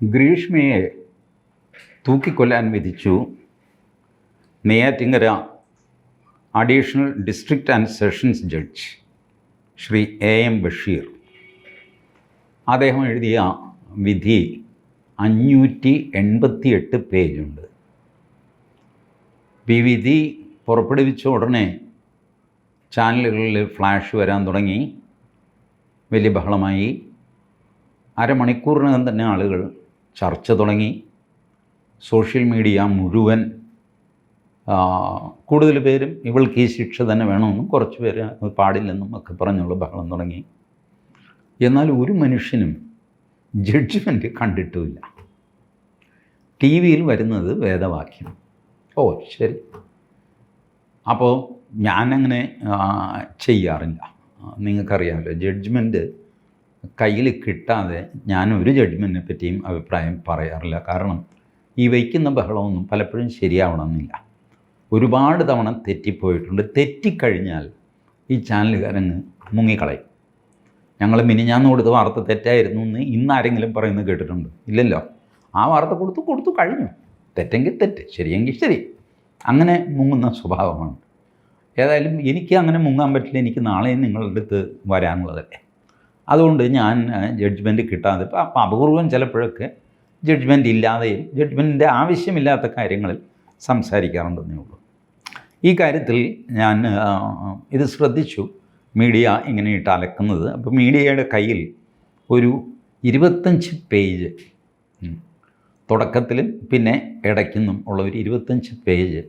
ഗ്രീഷ്മയെ തൂക്കിക്കൊല്ലാൻ വിധിച്ചു Neyyattinkara additional district and sessions judge Shri AM Basheer. അദ്ദേഹം എഴുതിയ വിധി 588 പേജുണ്ട്. ഈ വിധി പുറപ്പെടുവിച്ച ഉടനെ ചാനലുകളിൽ ഫ്ലാഷ് വരാൻ തുടങ്ങി. വലിയ ബഹളമായി. അരമണിക്കൂറിനകം തന്നെ ആളുകൾ ചർച്ച തുടങ്ങി. സോഷ്യൽ മീഡിയ മുഴുവൻ കൂടുതൽ പേരും ഇവൾക്ക് ഈ ശിക്ഷ തന്നെ വേണമെന്നും കുറച്ച് പേര് പാടില്ലെന്നും ഒക്കെ പറഞ്ഞുള്ള ബഹളം തുടങ്ങി. എന്നാൽ ഒരു മനുഷ്യനും ജഡ്ജ്മെൻറ്റ് കണ്ടിട്ടുമില്ല. ടി വിയിൽ വരുന്നത് വേദവാക്യം. ഓ ശരി. അപ്പോൾ ഞാനങ്ങനെ ചെയ്യാറില്ല. നിങ്ങൾക്കറിയാമല്ലോ, ജഡ്ജ്മെൻറ്റ് കയ്യിൽ കിട്ടാതെ ഞാനൊരു ജഡ്ജ്മെൻറ്റിനെ പറ്റിയും അഭിപ്രായം പറയാറില്ല. കാരണം ഈ വയ്ക്കുന്ന ബഹളമൊന്നും പലപ്പോഴും ശരിയാവണമെന്നില്ല. ഒരുപാട് തവണ തെറ്റിപ്പോയിട്ടുണ്ട്. തെറ്റിക്കഴിഞ്ഞാൽ ഈ ചാനലുകാരങ്ങ് മുങ്ങിക്കളയും. ഞങ്ങൾ മിനിഞ്ഞാന്ന് കൊടുത്ത വാർത്ത തെറ്റായിരുന്നു എന്ന് ഇന്നാരെങ്കിലും പറയുന്നത് കേട്ടിട്ടുണ്ടോ? ഇല്ലല്ലോ. ആ വാർത്ത കൊടുത്തു കഴിഞ്ഞു. തെറ്റെങ്കിൽ തെറ്റ്, ശരിയെങ്കിൽ ശരി. അങ്ങനെ മുങ്ങുന്ന സ്വഭാവമാണ്. ഏതായാലും എനിക്ക് അങ്ങനെ മുങ്ങാൻ പറ്റില്ല. എനിക്ക് നാളെ നിങ്ങളുടെ അടുത്ത് വരാനുള്ളതല്ലേ. അതുകൊണ്ട് ഞാൻ ജഡ്ജ്മെൻറ്റ് കിട്ടാതെ അപ്പം അപൂർവം ചിലപ്പോഴൊക്കെ ജഡ്ജ്മെൻറ്റ് ഇല്ലാതെയും ജഡ്ജ്മെൻറ്റിൻ്റെ ആവശ്യമില്ലാത്ത കാര്യങ്ങളിൽ സംസാരിക്കാറുണ്ടെന്നേ ഉള്ളൂ. ഈ കാര്യത്തിൽ ഞാൻ ഇത് ശ്രദ്ധിച്ചു, മീഡിയ ഇങ്ങനെ ഇട്ട് അലക്കുന്നത്. അപ്പോൾ മീഡിയയുടെ കയ്യിൽ ഒരു 25 പേജ് തുടക്കത്തിലും പിന്നെ ഇടയ്ക്കുന്നും ഉള്ള ഒരു 25 പേജ്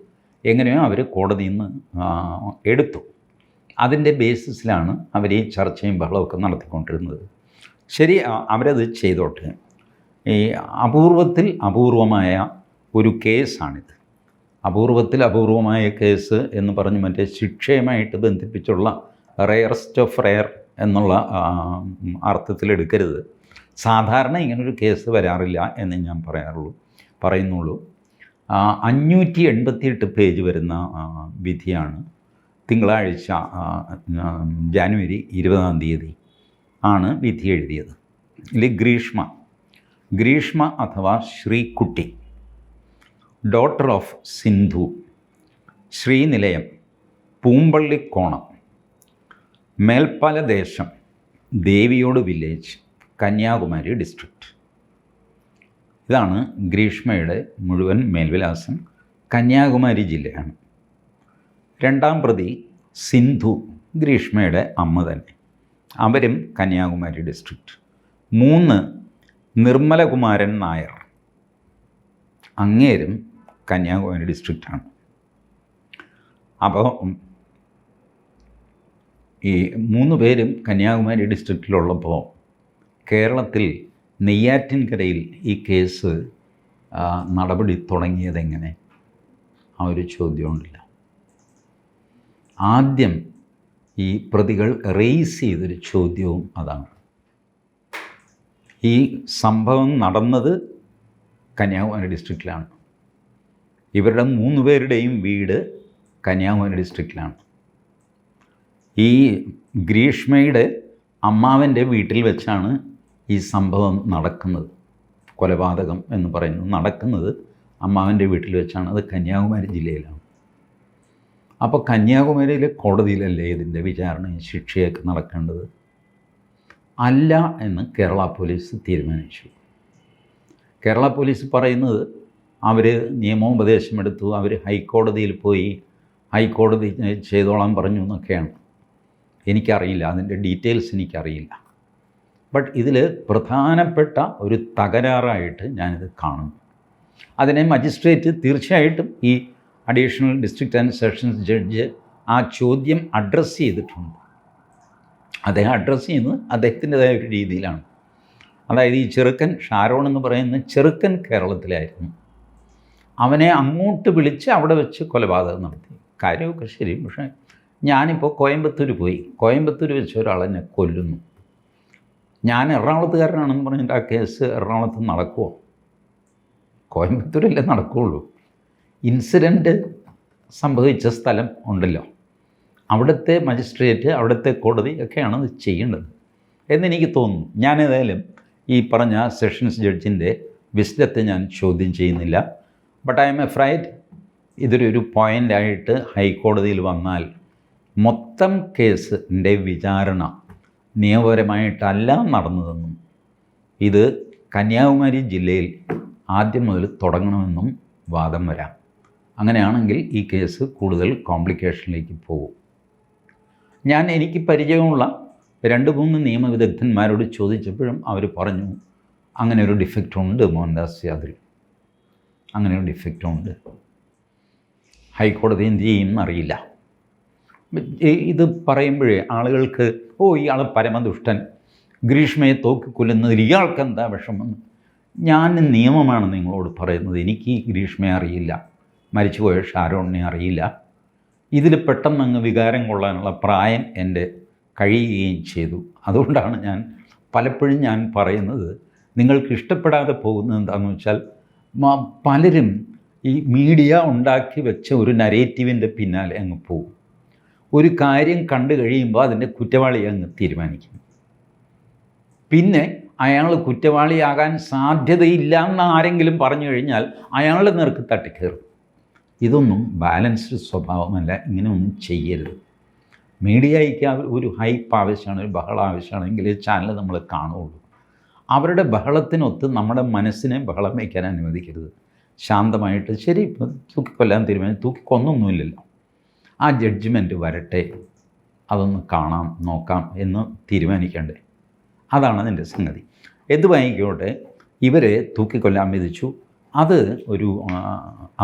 എങ്ങനെയോ അവർ കോടതിയിൽ നിന്ന് എടുത്തു. അതിൻ്റെ ബേസിസിലാണ് അവർ ഈ ചർച്ചയും ബഹളമൊക്കെ നടത്തിക്കൊണ്ടിരുന്നത്. ശരി, അവരത് ചെയ്തോട്ടെ. ഈ അപൂർവത്തിൽ അപൂർവമായ ഒരു കേസാണിത്. അപൂർവത്തിൽ അപൂർവമായ കേസ് എന്ന് പറഞ്ഞ് മറ്റേ ശിക്ഷയുമായിട്ട് ബന്ധിപ്പിച്ചുള്ള റെയറസ്റ്റ് ഓഫ് റെയർ എന്നുള്ള അർത്ഥത്തിലെടുക്കരുത്. സാധാരണ ഇങ്ങനൊരു കേസ് വരാറില്ല എന്ന് ഞാൻ പറയുന്നുള്ളൂ. 588 പേജ് വരുന്ന വിധിയാണ്. തിങ്കളാഴ്ച ജനുവരി 20-ാം തീയതി ആണ് വിധി എഴുതിയത്. ഇതിൽ ഗ്രീഷ്മ അഥവാ ശ്രീകുട്ടി, ഡോട്ടർ ഓഫ് സിന്ധു, ശ്രീനിലയം, പൂമ്പള്ളിക്കോണം, മേൽപ്പാല ദേശം, ദേവിയോട് വില്ലേജ്, കന്യാകുമാരി ഡിസ്ട്രിക്റ്റ്. ഇതാണ് ഗ്രീഷ്മയുടെ മുഴുവൻ മേൽവിലാസം. കന്യാകുമാരി ജില്ലയാണ്. രണ്ടാം പ്രതി സിന്ധു, ഗ്രീഷ്മയുടെ അമ്മ തന്നെ, അവരും കന്യാകുമാരി ഡിസ്ട്രിക്റ്റ്. 3 നിർമ്മലകുമാരൻ നായർ, അങ്ങേരും കന്യാകുമാരി ഡിസ്ട്രിക്റ്റാണ്. അപ്പോൾ ഈ 3 പേരും കന്യാകുമാരി ഡിസ്ട്രിക്റ്റിലുള്ളപ്പോൾ കേരളത്തിൽ നെയ്യാറ്റിൻകരയിൽ ഈ കേസ് നടപടി തുടങ്ങിയതെങ്ങനെ? ആ ഒരു ചോദ്യമുണ്ടല്ല. ആദ്യം ഈ പ്രതികൾ റേസ് ചെയ്തൊരു ചോദ്യവും അതാണ്. ഈ സംഭവം നടന്നത് കന്യാകുമാരി ഡിസ്ട്രിക്റ്റിലാണ്. ഇവരുടെ 3 പേരുടെയും വീട് കന്യാകുമാരി ഡിസ്ട്രിക്റ്റിലാണ്. ഈ ഗ്രീഷ്മയുടെ അമ്മാവൻ്റെ വീട്ടിൽ വെച്ചാണ് ഈ സംഭവം നടക്കുന്നത്. കൊലപാതകം എന്ന് പറയുന്നത് നടക്കുന്നത് അമ്മാവൻ്റെ വീട്ടിൽ വെച്ചാണ്. അത് കന്യാകുമാരി ജില്ലയിലാണ്. അപ്പോൾ കന്യാകുമാരിയിലെ കോടതിയിലല്ലേ ഇതിൻ്റെ വിചാരണയും ശിക്ഷയൊക്കെ നടക്കേണ്ടത്? അല്ല എന്ന് കേരള പോലീസ് തീരുമാനിച്ചു. കേരള പോലീസ് പറയുന്നത് അവർ നിയമോപദേശമെടുത്തു, അവർ ഹൈക്കോടതിയിൽ പോയി ഹൈക്കോടതി ചെയ്തോളാൻ പറഞ്ഞു എന്നൊക്കെയാണ്. എനിക്കറിയില്ല, അതിൻ്റെ ഡീറ്റെയിൽസ് എനിക്കറിയില്ല. ബട്ട് ഇതിൽ പ്രധാനപ്പെട്ട ഒരു തകരാറായിട്ട് ഞാനിത് കാണുന്നു. അതിനെ മജിസ്ട്രേറ്റ് തീർച്ചയായിട്ടും ഈ additional district and sessions judge ആ ചോദ്യം അഡ്രസ്സ് ചെയ്തിട്ടുണ്ട്. അദ്ദേഹം അഡ്രസ്സ് ചെയ്യുന്നത് അദ്ദേഹത്തിൻ്റെതായ ഒരു രീതിയിലാണ്. അതായത് ഈ ചെറുക്കൻ ഷാരോൺ എന്ന് പറയുന്ന ചെറുക്കൻ കേരളത്തിലായിരുന്നു. അവനെ അങ്ങോട്ട് വിളിച്ച് അവിടെ വെച്ച് കൊലപാതകം നടത്തി. കാര്യമൊക്കെ ശരി. പക്ഷേ ഞാനിപ്പോൾ കോയമ്പത്തൂർ വെച്ച് ഒരാളെന്നെ കൊല്ലുന്നു. ഞാൻ എറണാകുളത്തുകാരനാണെന്ന് പറഞ്ഞിട്ട് ആ കേസ് എറണാകുളത്ത് നടക്കുമോ? കോയമ്പത്തൂരല്ലേ നടക്കുകയുള്ളൂ. ഇൻസിഡൻറ്റ് സംഭവിച്ച സ്ഥലം ഉണ്ടല്ലോ, അവിടുത്തെ മജിസ്ട്രേറ്റ്, അവിടുത്തെ കോടതി ഒക്കെയാണ് ഇത് ചെയ്യേണ്ടത് എന്നെനിക്ക് തോന്നുന്നു. ഞാനേതായാലും ഈ പറഞ്ഞ സെഷൻസ് ജഡ്ജിൻ്റെ വിസ്ഡത്തെ ഞാൻ ചോദ്യം ചെയ്യുന്നില്ല. ബട്ട് ഐ എം എഫ്രൈഡ് ഇതൊരു പോയിൻ്റായിട്ട് ഹൈക്കോടതിയിൽ വന്നാൽ മൊത്തം കേസിൻ്റെ വിചാരണ നിയമപരമായിട്ടല്ല നടന്നതെന്നും ഇത് കന്യാകുമാരി ജില്ലയിൽ ആദ്യം മുതൽ തുടങ്ങണമെന്നും വാദം വരാം. അങ്ങനെയാണെങ്കിൽ ഈ കേസ് കൂടുതൽ കോംപ്ലിക്കേഷനിലേക്ക് പോകും. എനിക്ക് പരിചയമുള്ള 2-3 നിയമവിദഗ്ധന്മാരോട് ചോദിച്ചപ്പോഴും അവർ പറഞ്ഞു അങ്ങനെ ഒരു ഡിഫക്റ്റ് ഉണ്ട് മോഹൻദാസ് യാദവിൽ, അങ്ങനെ ഒരു ഡിഫക്റ്റ് ഉണ്ട്. ഹൈക്കോടതി എന്ത് ചെയ്യുമെന്നറിയില്ല. ഇത് പറയുമ്പോഴേ ആളുകൾക്ക് ഇയാൾ പരമദുഷ്ടൻ, ഗ്രീഷ്മയെ തോക്കിക്കൊല്ലുന്നതിൽ ഇയാൾക്ക് എന്താ വിഷമം. ഞാൻ നിയമമാണ് നിങ്ങളോട് പറയുന്നത്. എനിക്ക് ഗ്രീഷ്മയെ അറിയില്ല, മരിച്ചുപോയ ഷാരോണിനെ അറിയില്ല. ഇതിൽ പെട്ടെന്നങ്ങ് വികാരം കൊള്ളാനുള്ള പ്രായം എൻ്റെ കഴിയുകയും ചെയ്തു. അതുകൊണ്ടാണ് ഞാൻ പലപ്പോഴും പറയുന്നത്, നിങ്ങൾക്ക് ഇഷ്ടപ്പെടാതെ പോകുന്നത് എന്താണെന്ന് വെച്ചാൽ പലരും ഈ മീഡിയ ഉണ്ടാക്കി വെച്ച ഒരു നരേറ്റീവിൻ്റെ പിന്നാലെ അങ്ങ് പോകും. ഒരു കാര്യം കണ്ടു കഴിയുമ്പോൾ അതിൻ്റെ കുറ്റവാളി അങ്ങ് തീരുമാനിക്കും. പിന്നെ അയാൾ കുറ്റവാളിയാകാൻ സാധ്യതയില്ല എന്ന് ആരെങ്കിലും പറഞ്ഞു കഴിഞ്ഞാൽ അയാളുടെ നേർക്ക് തട്ടിക്കയറും. ഇതൊന്നും ബാലൻസ്ഡ് സ്വഭാവമല്ല. ഇങ്ങനെ ഒന്നും ചെയ്യരുത്. മീഡിയയ്ക്ക് ഒരു ഹൈപ്പ് ആവശ്യമാണ്, ഒരു ബഹളം ആവശ്യമാണെങ്കിൽ ചാനൽ നമ്മൾ കാണുകയുള്ളൂ. അവരുടെ ബഹളത്തിനൊത്ത് നമ്മുടെ മനസ്സിനെ ബഹളം വയ്ക്കാൻ അനുവദിക്കരുത്. ശാന്തമായിട്ട് ശരി തൂക്കിക്കൊല്ലാൻ തീരുമാനിച്ചു, തൂക്കിക്കൊന്നൊന്നുമില്ലല്ലോ, ആ ജഡ്ജ്മെൻറ്റ് വരട്ടെ, അതൊന്ന് കാണാം നോക്കാം എന്ന് തീരുമാനിക്കണ്ടേ. അതാണ് അതിൻ്റെ സംഗതി. എന്ത് വാങ്ങിക്കോട്ടെ, ഇവരെ തൂക്കിക്കൊല്ലാൻ വിധിച്ചു. അത് ഒരു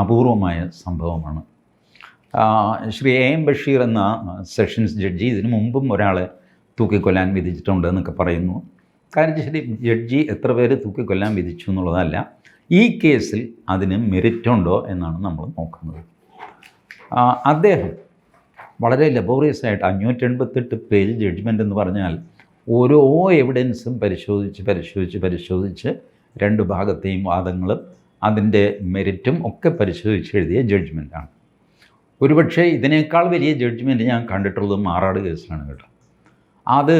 അപൂർവമായ സംഭവമാണ്. ശ്രീ എം ബഷീർ എന്ന സെഷൻസ് ജഡ്ജി ഇതിനു മുമ്പും ഒരാളെ തൂക്കിക്കൊല്ലാൻ വിധിച്ചിട്ടുണ്ട് എന്നൊക്കെ പറയുന്നു. കാര്യം ശരി, ജഡ്ജി എത്ര പേര് തൂക്കിക്കൊല്ലാൻ വിധിച്ചു എന്നുള്ളതല്ല, ഈ കേസിൽ അതിന് മെറിറ്റുണ്ടോ എന്നാണ് നമ്മൾ നോക്കുന്നത്. അദ്ദേഹം വളരെ ലബോറിയസ് ആയിട്ട് 588 പേജ് ജഡ്ജ്മെൻ്റ് എന്ന് പറഞ്ഞാൽ ഓരോ എവിഡൻസും പരിശോധിച്ച് 2 ഭാഗത്തെയും വാദങ്ങളും അതിൻ്റെ മെറിറ്റും ഒക്കെ പരിശോധിച്ച് എഴുതിയ ജഡ്ജ്മെൻറ്റാണ്. ഒരുപക്ഷെ ഇതിനേക്കാൾ വലിയ ജഡ്ജ്മെൻറ്റ് ഞാൻ കണ്ടിട്ടുള്ളത് മാറാട് കേസിലാണ് കേട്ടോ. അത്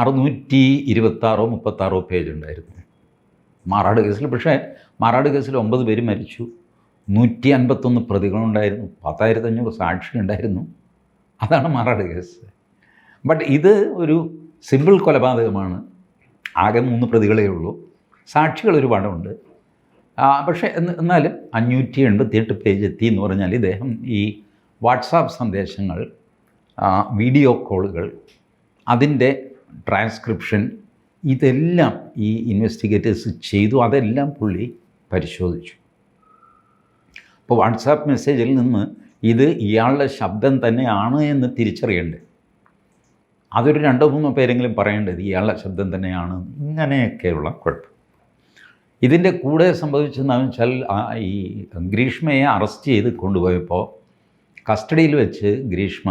626-36 പേജ് ഉണ്ടായിരുന്നു മാറാട് കേസിൽ. പക്ഷേ മാറാട് കേസിൽ 9 പേര് മരിച്ചു, 151 പ്രതികളുണ്ടായിരുന്നു, 10,500 സാക്ഷി ഉണ്ടായിരുന്നു. അതാണ് മാറാട് കേസ്. ബട്ട് ഇത് ഒരു സിമ്പിൾ കൊലപാതകമാണ്. ആകെ 3 പ്രതികളേ ഉള്ളൂ, സാക്ഷികൾ ഒരുപാടുണ്ട്. പക്ഷേ എന്നാലും 588 പേജ് എത്തി എന്ന് പറഞ്ഞാൽ ഇദ്ദേഹം ഈ വാട്സാപ്പ് സന്ദേശങ്ങൾ, വീഡിയോ കോളുകൾ, അതിൻ്റെ ട്രാൻസ്ക്രിപ്ഷൻ, ഇതെല്ലാം ഈ ഇൻവെസ്റ്റിഗേറ്റേഴ്സ് ചെയ്തു. അതെല്ലാം പുള്ളി പരിശോധിച്ചു. അപ്പോൾ വാട്സാപ്പ് മെസ്സേജിൽ നിന്ന് ഇത് ഇയാളുടെ ശബ്ദം തന്നെയാണ് എന്ന് തിരിച്ചറിയണ്ടേ. അതൊരു 2-3 പേരെങ്കിലും പറയേണ്ടത് ഇയാളുടെ ശബ്ദം തന്നെയാണ്. ഇങ്ങനെയൊക്കെയുള്ള കുഴപ്പം. ഇതിൻ്റെ കൂടെ സംഭവിച്ചതെന്ന് വെച്ചാൽ ഈ ഗ്രീഷ്മയെ അറസ്റ്റ് ചെയ്ത് കൊണ്ടുപോയപ്പോൾ കസ്റ്റഡിയിൽ വെച്ച് ഗ്രീഷ്മ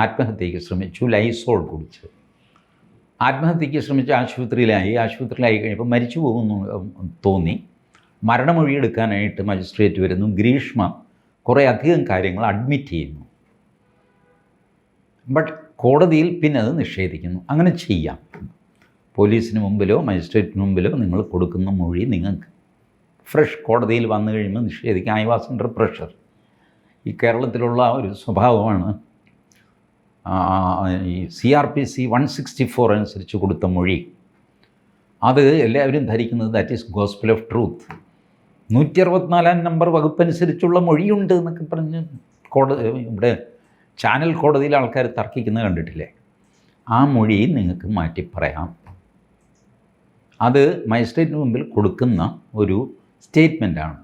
ആത്മഹത്യയ്ക്ക് ശ്രമിച്ചു, ലൈസോൾ കുടിച്ച് ആത്മഹത്യയ്ക്ക് ശ്രമിച്ച് ആശുപത്രിയിലായി കഴിഞ്ഞപ്പോൾ മരിച്ചു പോകുന്നു തോന്നി. മരണമൊഴിയെടുക്കാനായിട്ട് മജിസ്ട്രേറ്റ് വരുന്നു. ഗ്രീഷ്മ കുറേ അധികം കാര്യങ്ങൾ അഡ്മിറ്റ് ചെയ്യുന്നു. ബട്ട് കോടതിയിൽ പിന്നെ അത് നിഷേധിക്കുന്നു. അങ്ങനെ ചെയ്യാം. പോലീസിന് മുമ്പിലോ മജിസ്ട്രേറ്റിന് മുമ്പിലോ നിങ്ങൾ കൊടുക്കുന്ന മൊഴി നിങ്ങൾക്ക് ഫ്രഷ് കോടതിയിൽ വന്നു കഴിയുമ്പോൾ നിഷേധിക്കാം. I was under pressure. ഈ കേരളത്തിലുള്ള ഒരു സ്വഭാവമാണ്. ഈ CRPC 164 അനുസരിച്ച് കൊടുത്ത മൊഴി, അത് എല്ലാവരും ധരിക്കുന്നത് that is gospel of truth. 164 number വകുപ്പനുസരിച്ചുള്ള മൊഴിയുണ്ട് എന്നൊക്കെ പറഞ്ഞ് ഇവിടെ ചാനൽ കോടതിയിൽ ആൾക്കാർ തർക്കിക്കുന്നത് കണ്ടിട്ടില്ലേ? ആ മൊഴി നിങ്ങൾക്ക് മാറ്റി പറയാം. അത് മജിസ്ട്രേറ്റിന് മുമ്പിൽ കൊടുക്കുന്ന ഒരു സ്റ്റേറ്റ്മെൻറ്റാണ്.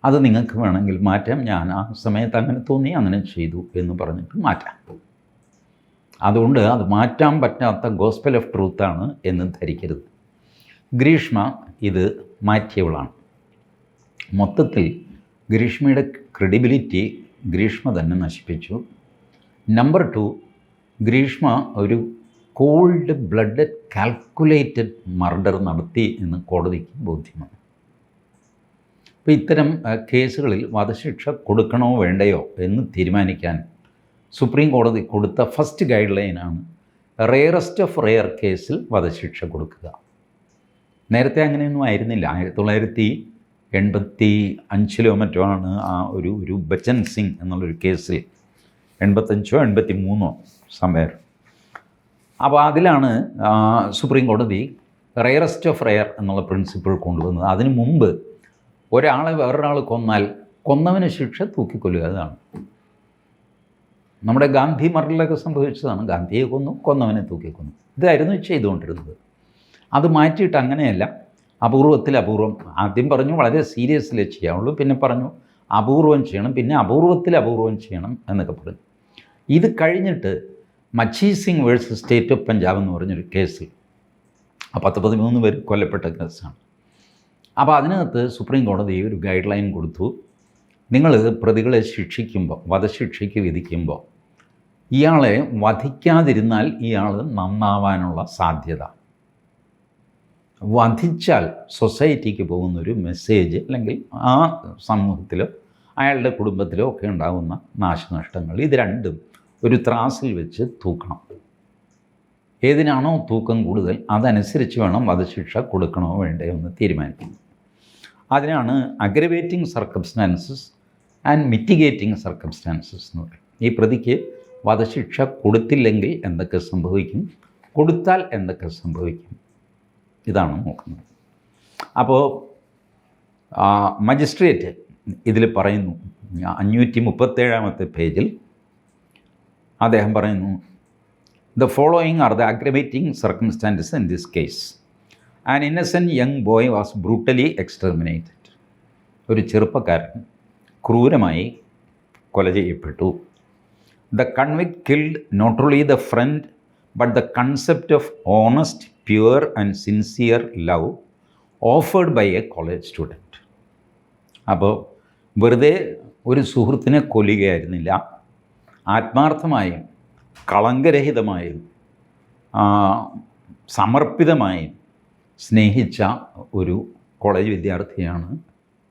അത് നിങ്ങൾക്ക് വേണമെങ്കിൽ മാറ്റാം. ഞാൻ ആ സമയത്ത് അങ്ങനെ തോന്നി, അങ്ങനെ ചെയ്തു എന്ന് പറഞ്ഞിട്ട് മാറ്റാം. അതുകൊണ്ട് അത് മാറ്റാൻ പറ്റാത്ത ഗോസ്പൽ ഓഫ് ട്രൂത്താണ് എന്ന് ധരിക്കരുത്. ഗ്രീഷ്മ ഇത് മാറ്റിയവളാണ്. മൊത്തത്തിൽ ഗ്രീഷ്മയുടെ ക്രെഡിബിലിറ്റി ഗ്രീഷ്മ തന്നെ നശിപ്പിച്ചു. നമ്പർ 2, ഗ്രീഷ്മ ഒരു കോൾഡ് ബ്ലഡഡ് കാൽക്കുലേറ്റഡ് മർഡർ നടത്തി എന്ന് കോടതിക്ക് ബോധ്യമാണ്. അപ്പോൾ ഇത്തരം കേസുകളിൽ വധശിക്ഷ കൊടുക്കണോ വേണ്ടയോ എന്ന് തീരുമാനിക്കാൻ സുപ്രീം കോടതി കൊടുത്ത ഫസ്റ്റ് ഗൈഡ് ലൈനാണ് റെയറസ്റ്റ് ഓഫ് റെയർ കേസിൽ വധശിക്ഷ കൊടുക്കുക. നേരത്തെ അങ്ങനെയൊന്നും ആയിരുന്നില്ല. 1985 മറ്റോ ആണ് ആ ഒരു ബച്ചൻ സിംഗ് എന്നുള്ളൊരു കേസിൽ, 85 83 സമയം. അപ്പോൾ അതിലാണ് സുപ്രീം കോടതി റെയറസ്റ്റ് ഓഫ് റെയർ എന്നുള്ള പ്രിൻസിപ്പിൾ കൊണ്ടുവന്നത്. അതിനു മുമ്പ് ഒരാളെ വേറൊരാൾ കൊന്നാൽ കൊന്നവന് ശിക്ഷ തൂക്കിക്കൊല്ലുക. അതാണ് നമ്മുടെ ഗാന്ധി മർഡറിലൊക്കെ സംഭവിച്ചതാണ്. ഗാന്ധിയെ കൊന്നവനെ തൂക്കിക്കൊന്നു. ഇതായിരുന്നു ചെയ്തുകൊണ്ടിരുന്നത്. അത് മാറ്റിയിട്ട് അങ്ങനെയല്ല, അപൂർവത്തിൽ അപൂർവം. ആദ്യം പറഞ്ഞു വളരെ സീരിയസ്ലി ചെയ്യാവുള്ളൂ, പിന്നെ പറഞ്ഞു അപൂർവം ചെയ്യണം, പിന്നെ അപൂർവത്തിൽ അപൂർവം ചെയ്യണം എന്നൊക്കെ പറഞ്ഞു. ഇത് കഴിഞ്ഞിട്ട് Machhi Singh versus state of Punjab എന്ന് പറഞ്ഞൊരു കേസിൽ 13 പേര് കൊല്ലപ്പെട്ട കേസാണ്. അപ്പോൾ അതിനകത്ത് സുപ്രീം കോടതി ഒരു ഗൈഡ് ലൈൻ കൊടുത്തു. നിങ്ങൾ പ്രതികളെ ശിക്ഷിക്കുമ്പോൾ, വധശിക്ഷയ്ക്ക് വിധിക്കുമ്പോൾ, ഇയാളെ വധിക്കാതിരുന്നാൽ ഇയാൾ നന്നാവാനുള്ള സാധ്യത, വധിച്ചാൽ സൊസൈറ്റിക്ക് പോകുന്നൊരു മെസ്സേജ്, അല്ലെങ്കിൽ ആ സമൂഹത്തിലോ അയാളുടെ കുടുംബത്തിലോ ഒക്കെ ഉണ്ടാകുന്ന നാശനഷ്ടങ്ങൾ, ഇത് രണ്ടും ഒരു ത്രാസിൽ വെച്ച് തൂക്കണം. ഏതിനാണോ തൂക്കം കൂടുതൽ അതനുസരിച്ച് വേണം വധശിക്ഷ കൊടുക്കണോ വേണ്ടയോ എന്ന് തീരുമാനിക്കുന്നത്. അതിനാണ് aggravating circumstances and mitigating circumstances എന്ന് പറയും. ഈ പ്രതിക്ക് വധശിക്ഷ കൊടുത്തില്ലെങ്കിൽ എന്തൊക്കെ സംഭവിക്കും, കൊടുത്താൽ എന്തൊക്കെ സംഭവിക്കും, ഇതാണ് നോക്കുന്നത്. അപ്പോൾ മജിസ്ട്രേറ്റ് ഇതിൽ പറയുന്നു, 537 പേജിൽ അദ്ദേഹം പറയുന്നു, the following are the aggravating circumstances in this case. An innocent young boy was brutally exterminated. ഒരു ചെറുപ്പക്കാരൻ ക്രൂരമായി കൊല ചെയ്യപ്പെട്ടു. The convict killed not only the friend but the concept of honest, pure and sincere love offered by a college student. അപ്പോൾ വെറുതെ ഒരു സുഹൃത്തിനെ കൊല്ലുകയായിരുന്നില്ല, ആത്മാർത്ഥമായും കളങ്കരഹിതമായും സമർപ്പിതമായും സ്നേഹിച്ച ഒരു കോളേജ് വിദ്യാർത്ഥിയാണ്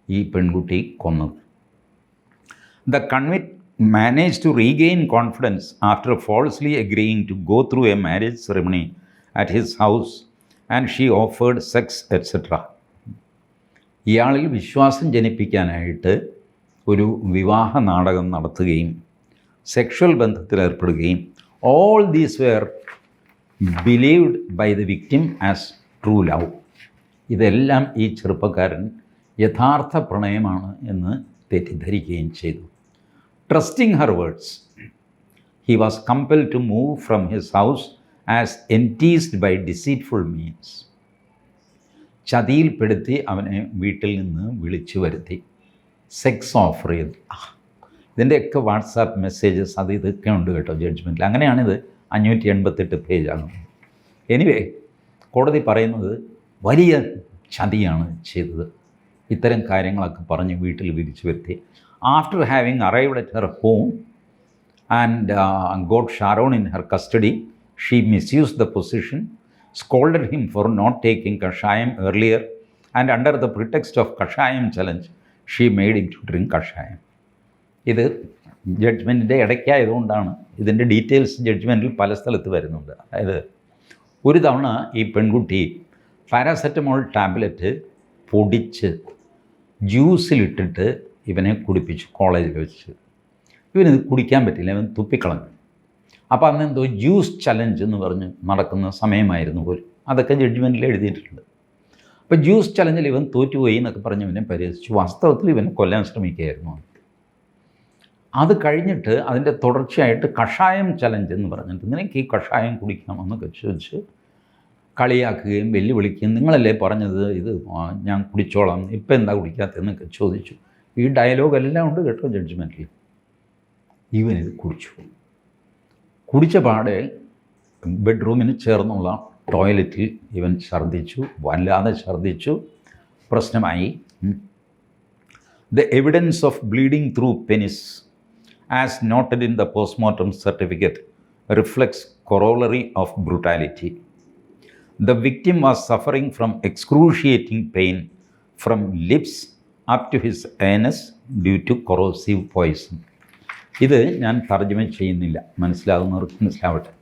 ഈ പെൺകുട്ടി കൊന്നത്. The convict managed to regain confidence after falsely agreeing to go through a marriage ceremony at his house and she offered sex etc. ഇയാളിൽ വിശ്വാസം ജനിപ്പിക്കാനായിട്ട് ഒരു വിവാഹ നാടകം നടത്തുകയും sexual ബന്ധത്തിലേർപ്പെടുകയും, all these were believed by the victim as true love. ഇതെല്ലാം ഈ ചെറുപ്പക്കാരൻ യഥാർത്ഥ പ്രണയമാണ് എന്ന് തെറ്റിദ്ധരിക്കുകയും ചെയ്തു. Trusting her words, he was compelled to move from his house as enticed by deceitful means. ചതിയിൽപ്പെടുത്തി അവനെ വീട്ടിൽ നിന്ന് വിളിച്ചു വരുത്തി, സെക്സ് ഓഫർ ചെയ്തു. ഇതിൻ്റെയൊക്കെ വാട്സാപ്പ് മെസ്സേജസ് ഇതൊക്കെ ഉണ്ട് കേട്ടോ ജഡ്ജ്മെൻറ്റിൽ. അങ്ങനെയാണിത് 588 പേജാണ്. എനിവേ, കോടതി പറയുന്നത് വലിയ ചതിയാണ് ചെയ്തത്. ഇത്തരം കാര്യങ്ങളൊക്കെ പറഞ്ഞ് വീട്ടിൽ വിളിച്ചു വരുത്തി. After having arrived at her home and got Sharon in her custody, she misused the position, scolded him for not taking kashayam earlier, and under the pretext of kashayam challenge, she made him to drink kashayam. ഇത് ജഡ്ജ്മെൻറ്റിൻ്റെ ഇടയ്ക്കായതുകൊണ്ടാണ് ഇതിൻ്റെ details ജഡ്ജ്മെൻറ്റിൽ പല സ്ഥലത്ത് വരുന്നുണ്ട്. അതായത് ഒരു തവണ ഈ പെൺകുട്ടി പാരാസെറ്റമോൾ ടാബ്ലറ്റ് പൊടിച്ച് ജ്യൂസിലിട്ടിട്ട് ഇവനെ കുടിപ്പിച്ചു കോളേജിൽ വെച്ച്. ഇവനിത് കുടിക്കാൻ പറ്റില്ല, ഇവൻ തുപ്പിക്കളഞ്ഞു. അപ്പോൾ അന്നെന്തോ ജ്യൂസ് ചലഞ്ച് എന്ന് പറഞ്ഞ് നടക്കുന്ന സമയമായിരുന്നു പോലും. അതൊക്കെ ജഡ്ജ്മെൻറ്റിൽ എഴുതിയിട്ടുണ്ട്. അപ്പോൾ ജ്യൂസ് ചലഞ്ചിൽ ഇവൻ തോറ്റുപോയി എന്നൊക്കെ പറഞ്ഞ് ഇവനെ പരിഹസിച്ചു. വാസ്തവത്തിൽ ഇവനെ കൊല്ലാൻ ശ്രമിക്കുകയായിരുന്നു. അത് കഴിഞ്ഞിട്ട് അതിൻ്റെ തുടർച്ചയായിട്ട് കഷായം ചലഞ്ച് എന്ന് പറഞ്ഞിട്ട് നിനക്ക് ഈ കഷായം കുടിക്കാമെന്നൊക്കെ ചോദിച്ച് കളിയാക്കുകയും വെല്ലുവിളിക്കുകയും, നിങ്ങളല്ലേ പറഞ്ഞത് ഇത് ഞാൻ കുടിച്ചോളാം, ഇപ്പം എന്താ കുടിക്കാത്തതെന്നൊക്കെ ചോദിച്ചു. ഈ ഡയലോഗ് എല്ലാം ഉണ്ട് കേട്ടോ ജഡ്ജ്മെൻറ്റിൽ. ഇവനിത് കുടിച്ച പാടെ ബെഡ്റൂമിന് ചേർന്നുള്ള ടോയ്ലറ്റിൽ ഇവൻ ഛർദ്ദിച്ചു, വല്ലാതെ ഛർദ്ദിച്ചു, പ്രശ്നമായി. The evidence of bleeding through penis as noted in the postmortem certificate reflects corollary of brutality. The victim was suffering from excruciating pain from lips up to his anus due to corrosive poison. ഇത് ഞാൻ തർജ്ജമ ചെയ്യുന്നില്ല, മനസ്സിലാകുന്നവർക്ക് മനസ്സിലാവട്ടെ.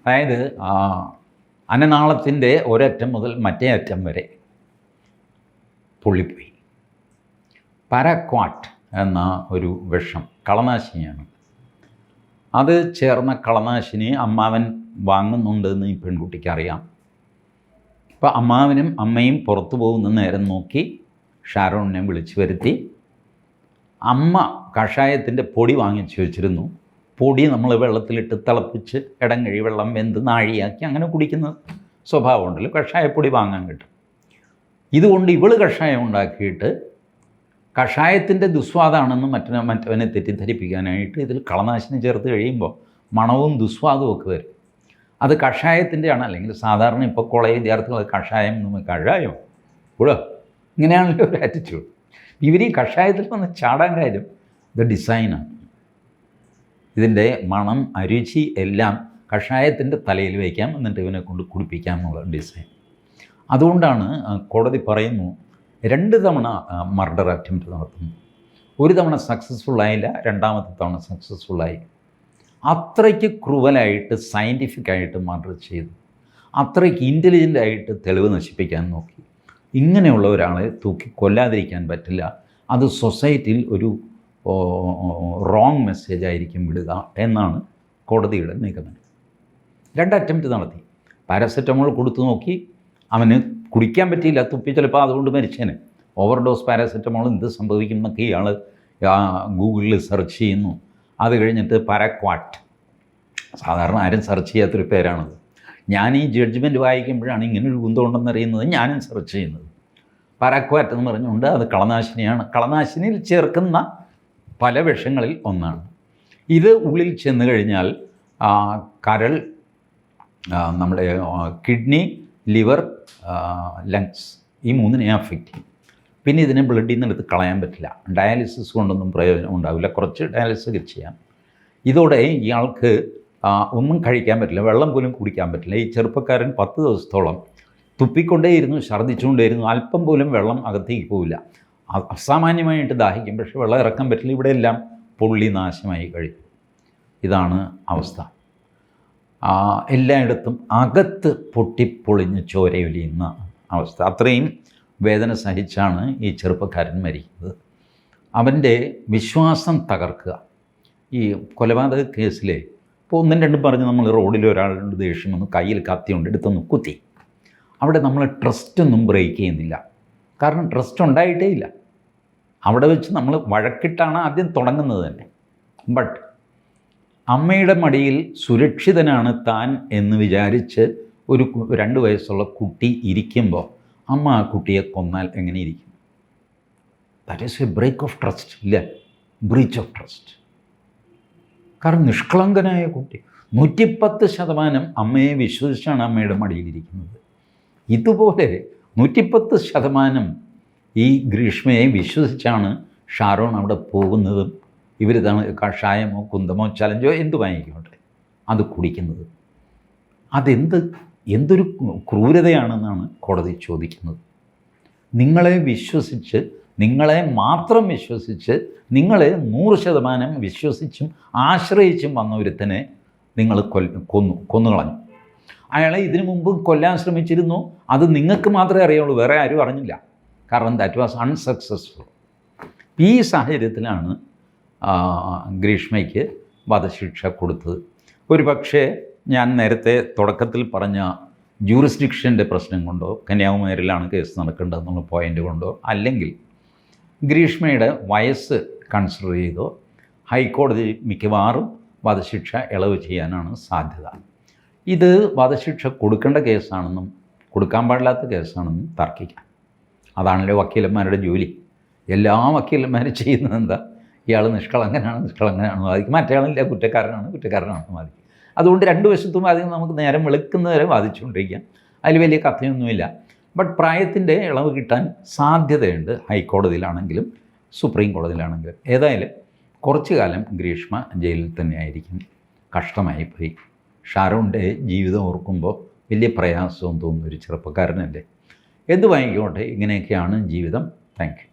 അതായത് അന്നനാളത്തിൻ്റെ ഒരറ്റം മുതൽ മറ്റേ അറ്റം വരെ പൊള്ളിപ്പോയി. പാരാക്വാട്ട് എന്ന ഒരു വിഷം, കളനാശിനിയാണ്. അത് ചേർന്ന കളനാശിനി അമ്മാവൻ വാങ്ങുന്നുണ്ടെന്ന് ഈ പെൺകുട്ടിക്ക് അറിയാം. അപ്പോൾ അമ്മാവനും അമ്മയും പുറത്തു പോകുന്ന നേരം നോക്കി ഷാരോണിനെ വിളിച്ചു വരുത്തി. അമ്മ കഷായത്തിൻ്റെ പൊടി വാങ്ങിച്ചു വെച്ചിരുന്നു. പൊടി നമ്മൾ വെള്ളത്തിലിട്ട് തിളപ്പിച്ച് ഇടങ്ങഴി വെള്ളം വെന്ത് നാഴിയാക്കി അങ്ങനെ കുടിക്കുന്ന സ്വഭാവമുണ്ടല്ലോ, കഷായപ്പൊടി വാങ്ങാൻ കിട്ടും. ഇതുകൊണ്ട് ഇവൾ കഷായം ഉണ്ടാക്കിയിട്ട് കഷായത്തിൻ്റെ ദുസ്വാദാണെന്ന് മറ്റവനെ തെറ്റിദ്ധരിപ്പിക്കാനായിട്ട് ഇതിൽ കളനാശിനി ചേർത്ത് കഴിയുമ്പോൾ മണവും ദുസ്വാദവും ഒക്കെ വരും. അത് കഷായത്തിൻ്റെ ആണ്. അല്ലെങ്കിൽ സാധാരണ ഇപ്പോൾ കോളേജ് വിദ്യാർത്ഥികൾ കഷായം കൂടെ ഇങ്ങനെയാണല്ലോ ഒരു ആറ്റിറ്റ്യൂഡ്. ഇവർ ഈ കഷായത്തിൽ വന്ന് ചാടാൻ കാര്യം ഇത് ഡിസൈനാണ്. ഇതിൻ്റെ മണം, അരുചി എല്ലാം കഷായത്തിൻ്റെ തലയിൽ വയ്ക്കാം, എന്നിട്ട് ഇവനെ കൊണ്ട് കുടിപ്പിക്കാം എന്നുള്ള ഡിസൈൻ. അതുകൊണ്ടാണ് കോടതി പറയുന്നു 2 തവണ മർഡർ അറ്റംപ്റ്റ് നടത്തുന്നു. ഒരു തവണ സക്സസ്ഫുള്ളായില്ല, രണ്ടാമത്തെ തവണ സക്സസ്ഫുള്ളായി. അത്രയ്ക്ക് ക്രൂവലായിട്ട് സയൻറ്റിഫിക്കായിട്ട് മർഡർ ചെയ്തു, അത്രയ്ക്ക് ഇൻ്റലിജൻ്റായിട്ട് തെളിവ് നശിപ്പിക്കാൻ നോക്കി. ഇങ്ങനെയുള്ള ഒരാളെ തൂക്കി കൊല്ലാതിരിക്കാൻ പറ്റില്ല. അത് സൊസൈറ്റിയിൽ ഒരു റോങ് മെസ്സേജ് ആയിരിക്കും വിടുക എന്നാണ് കോടതിയുടെ നിഗമനം. 2 അറ്റംപ്റ്റ് നടത്തി. പാരസെറ്റമോൾ കൊടുത്തു നോക്കി, അവന് കുടിക്കാൻ പറ്റിയില്ല, തുപ്പി ചിലപ്പോൾ അതുകൊണ്ട് മരിച്ചേനെ. ഓവർഡോസ് പാരസെറ്റമോൾ എന്ത് സംഭവിക്കും എന്നൊക്കെ ഇയാൾ ഗൂഗിളിൽ സെർച്ച് ചെയ്യുന്നു. അത് കഴിഞ്ഞിട്ട് പാരാക്വാട്ട്, സാധാരണ ആരും സെർച്ച് ചെയ്യാത്തൊരു പേരാണത്. ഞാൻ ഈ ജഡ്ജ്മെൻറ്റ് വായിക്കുമ്പോഴാണ് ഇങ്ങനൊരു കുന്തമുണ്ടെന്നറിയുന്നത്, ഞാനും സെർച്ച് ചെയ്യുന്നത്. പാരാക്വാറ്റ് എന്ന് പറഞ്ഞുകൊണ്ട് അത് കളനാശിനിയാണ്. കളനാശിനിയിൽ ചേർക്കുന്ന പല വിഷങ്ങളിൽ ഒന്നാണ്. ഇത് ഉള്ളിൽ ചെന്ന് കഴിഞ്ഞാൽ കരൾ, നമ്മുടെ കിഡ്നി, ലിവർ, ലങ്സ്, ഈ 3നെ അഫക്റ്റ് ചെയ്യും. പിന്നെ ഇതിനെ ബ്ലഡിൽ നിന്ന് എടുത്ത് കളയാൻ പറ്റില്ല. ഡയാലിസിസ് കൊണ്ടൊന്നും പ്രയോജനം ഉണ്ടാവില്ല. കുറച്ച് ഡയാലിസിസ് ചെയ്യാം. ഇതോടെ ഇയാൾക്ക് ഒന്നും കഴിക്കാൻ പറ്റില്ല, വെള്ളം പോലും കുടിക്കാൻ പറ്റില്ല. ഈ ചെറുപ്പക്കാരൻ 10 ദിവസത്തോളം തുപ്പിക്കൊണ്ടേയിരുന്നു, ഛർദ്ദിച്ചുകൊണ്ടേയിരുന്നു. അല്പം പോലും വെള്ളം അകത്തേക്ക് പോവില്ല. അസാമാന്യമായിട്ട് ദാഹിക്കും, പക്ഷേ വെള്ളം ഇറക്കാൻ പറ്റില്ല. ഇവിടെ എല്ലാം പൊള്ളി നാശമായി കഴിയും. ഇതാണ് അവസ്ഥ. എല്ലായിടത്തും അകത്ത് പൊട്ടിപ്പൊളിഞ്ഞ് ചോരയൊലിയുന്ന അവസ്ഥ. അത്രയും വേദന സഹിച്ചാണ് ഈ ചെറുപ്പക്കാരൻ മരിക്കുന്നത്. അവൻ്റെ വിശ്വാസം തകർക്കുക. ഈ കൊലപാതക കേസിലെ ഇപ്പോൾ 1, 2 പറഞ്ഞ് നമ്മൾ റോഡിൽ ഒരാളുടെ ദേഷ്യം വന്ന് കയ്യിൽ കത്തിയുണ്ട് എടുത്തൊന്ന് കുത്തി, അവിടെ നമ്മൾ ട്രസ്റ്റൊന്നും ബ്രേക്ക് ചെയ്യുന്നില്ല. കാരണം ട്രസ്റ്റ് ഉണ്ടായിട്ടേ ഇല്ല. അവിടെ വെച്ച് നമ്മൾ വഴക്കിട്ടാണ് ആദ്യം തുടങ്ങുന്നത് തന്നെ. ബട്ട് അമ്മയുടെ മടിയിൽ സുരക്ഷിതനാണ് താൻ എന്ന് വിചാരിച്ച് ഒരു 2 വയസ്സുള്ള കുട്ടി ഇരിക്കുമ്പോൾ അമ്മ ആ കുട്ടിയെ കൊന്നാൽ എങ്ങനെ ഇരിക്കും? That is a break of trust, ഇല്ല, ബ്രീച്ച് ഓഫ് ട്രസ്റ്റ്. കാരണം നിഷ്കളങ്കനായ കുട്ടി 110% അമ്മയെ വിശ്വസിച്ചാണ് അമ്മയുടെ മടിയിലിരിക്കുന്നത്. ഇതുപോലെ 110% ഈ ഗ്രീഷ്മയെ വിശ്വസിച്ചാണ് ഷാരോൺ അവിടെ പോകുന്നതും ഇവർ കഷായമോ കുന്തമോ ചലഞ്ചോ എന്ത് വാങ്ങിക്കോട്ടെ അത് കുടിക്കുന്നത്. എന്തൊരു ക്രൂരതയാണെന്നാണ് കോടതി ചോദിക്കുന്നത്. നിങ്ങളെ വിശ്വസിച്ച്, നിങ്ങളെ മാത്രം വിശ്വസിച്ച്, നിങ്ങളെ 100% വിശ്വസിച്ചും ആശ്രയിച്ചും വന്ന ഒരുത്തനെ നിങ്ങൾ കൊന്നുകളഞ്ഞു. അയാളെ ഇതിനു മുമ്പ് കൊല്ലാൻ ശ്രമിച്ചിരുന്നു. അത് നിങ്ങൾക്ക് മാത്രമേ അറിയുള്ളൂ, വേറെ ആരും അറിഞ്ഞില്ല. കാരണം ദാറ്റ് വാസ് അൺസക്സസ്ഫുൾ. ഈ സാഹചര്യത്തിലാണ് ഗ്രീഷ്മയ്ക്ക് വധശിക്ഷ കൊടുത്തത്. ഒരു പക്ഷേ ഞാൻ നേരത്തെ തുടക്കത്തിൽ പറഞ്ഞ ജൂറിസ്ഡിക്ഷൻ്റെ പ്രശ്നം കൊണ്ടോ, കന്യാകുമാരിയിലാണ് കേസ് നടക്കേണ്ടതെന്നുള്ള പോയിൻ്റ് കൊണ്ടോ, അല്ലെങ്കിൽ ഗ്രീഷ്മയുടെ വയസ്സ് കൺസിഡർ ചെയ്തോ ഹൈക്കോടതി മിക്കവാറും വധശിക്ഷ ഇളവ് ചെയ്യാനാണ് സാധ്യത. ഇത് വധശിക്ഷ കൊടുക്കേണ്ട കേസാണെന്നും കൊടുക്കാൻ പാടില്ലാത്ത കേസാണെന്നും തർക്കിക്കാം. അതാണല്ലോ വക്കീലന്മാരുടെ ജോലി. എല്ലാ വക്കീലന്മാരും ചെയ്യുന്നത് എന്താ? ഇയാൾ നിഷ്കളങ്കനാണ് വാദിക്കും, മറ്റേയാളില്ല കുറ്റക്കാരനാണെന്ന് വാദിക്കും. അതുകൊണ്ട് 2 വശത്തും വാദിക്കും. നമുക്ക് നേരം വെളുക്കുന്നവരെ വാദിച്ചുകൊണ്ടിരിക്കാം. അതിൽ വലിയ കഥയൊന്നുമില്ല. ബട്ട് പ്രായത്തിൻ്റെ ഇളവ് കിട്ടാൻ സാധ്യതയുണ്ട് ഹൈക്കോടതിയിലാണെങ്കിലും സുപ്രീം കോടതിയിലാണെങ്കിലും. ഏതായാലും കുറച്ചു കാലം ഗ്രീഷ്മ ജയിലിൽ തന്നെയായിരിക്കും. കഷ്ടമായിപ്പോയി. ഷാരോണിൻ്റെ ജീവിതം ഓർക്കുമ്പോൾ വലിയ പ്രയാസവും തോന്നുന്നു. ഒരു ചെറുപ്പക്കാരനല്ലേ. എന്ത് വാങ്ങിക്കോട്ടെ, ഇങ്ങനെയൊക്കെയാണ് ജീവിതം. Thank you.